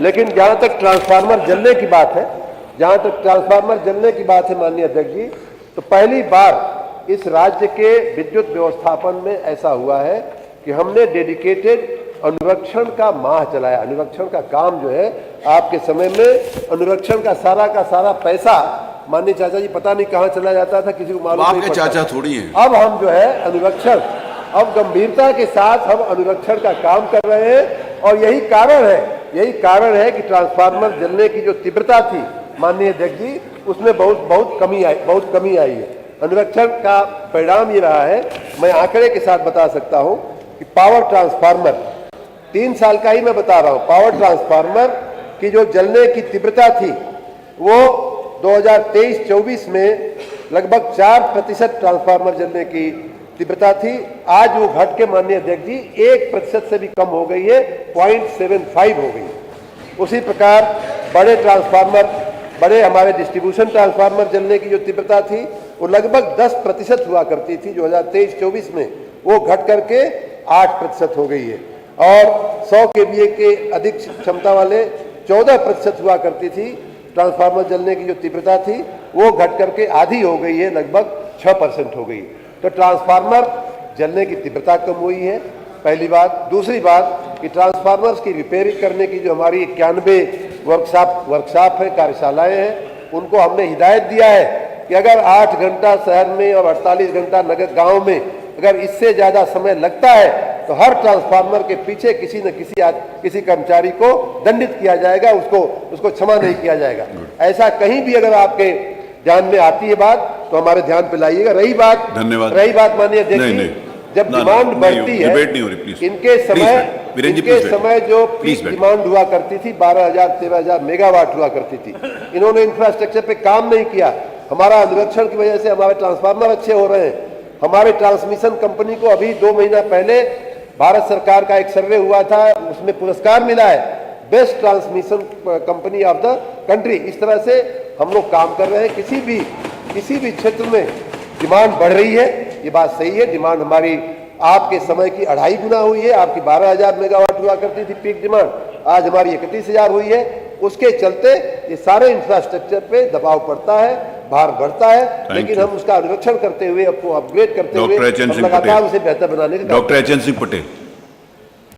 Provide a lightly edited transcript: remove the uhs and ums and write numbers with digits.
लेकिन जहां तक ट्रांसफार्मर जलने की बात है, जहां तक ट्रांसफार्मर जलने की बात है माननीय अध्यक्ष जी, तो पहली बार इस राज्य के विद्युत व्यवस्थापन में ऐसा हुआ है कि हमने डेडिकेटेड अनुरक्षण का माह चलाया। अनुरक्षण का काम जो है, आपके समय में अनुरक्षण का सारा पैसा माननीय चाचा जी पता नहीं कहां चला जाता था, किसी को मालूम नहीं पड़ता। चाचा थोड़ी हैं। अब हम जो है अनुरक्षण, अब गंभीरता के साथ हम अनुरक्षण का काम कर रहे हैं और यही कारण है कि ट्रांसफार्मर जलने की जो तीव्रता थी माननीय अध्यक्ष जी, उसमें बहुत कमी आई है। अनुरक्षण का परिणाम ये रहा है, मैं आंकड़े के साथ बता सकता हूं कि पावर ट्रांसफार्मर 3 साल का ही मैं बता रहा हूं, पावर ट्रांसफार्मर की जो जलने की तीव्रता थी वो 2023-24 में लगभग 4% ट्रांसफार्मर जलने की तीव्रता थी। आज वो घट के माननीय अध्यक्ष जी 1% से भी कम हो गई है, 0.75 हो गई। उसी प्रकार बड़े ट्रांसफार्मर, बड़े हमारे डिस्ट्रीब्यूशन ट्रांसफार्मर जलने की जो तीव्रता थी वो लगभग 10% हुआ करती थी 2023-24 में, वो घट करके 8% हो गई है। और 100 kVA के अधिक क्षमता वाले 14% हुआ करती थी ट्रांसफार्मर जलने की जो तीव्रता थी, वो घट करके आधी हो गई है, लगभग 6% हो गई। तो ट्रांसफार्मर जलने की तीव्रता कम हुई है, पहली बात। दूसरी बात कि ट्रांसफार्मर्स की रिपेयरिंग करने की जो हमारी 91 वर्कशॉप है, कार्यशालाएं हैं, उनको हमने हिदायत दिया है कि अगर 8 घंटा शहर में और 48 घंटा नगर गांव में अगर इससे ज़्यादा समय लगता है तो हर ट्रांसफार्मर के पीछे किसी न किसी कर्मचारी को दंडित किया जाएगा, उसको क्षमा नहीं किया जाएगा। ऐसा कहीं भी अगर आपके ध्यान में आती है बात तो हमारे ध्यान पे लाइएगा। रही बात माननीय अध्यक्ष जी, जब डिमांड बढ़ती है, इनके समय जो पीक डिमांड हुआ करती थी 12,000-13,000 मेगावाट हुआ करती थी, इन्होंने इंफ्रास्ट्रक्चर पे काम नहीं किया। हमारा अनुरक्षण की वजह से हमारे ट्रांसफार्मर अच्छे हो रहे हैं। हमारे ट्रांसमिशन कंपनी को अभी 2 महीना पहले भारत सरकार का एक सर्वे हुआ था, उसमें पुरस्कार मिला है, best transmission company of the country. इस तरह से हम लोग काम कर रहे हैं। किसी भी क्षेत्र में डिमांड बढ़ रही है, ये बात सही है। डिमांड हमारी आपके समय की 2.5 गुना हुई है। आपकी 12,000 मेगावाट हुआ करती थी पीक डिमांड, आज हमारी 31,000 हुई है। उसके चलते ये सारे इंफ्रास्ट्रक्चर पे दबाव पड़ता है, भार बढ़ता है, लेकिन हम उसका अनुरक्षण करते हुए, अपग्रेड करते हुए लगातार उसे बेहतर बनाने का। Doctor H N. सिंह पटेल।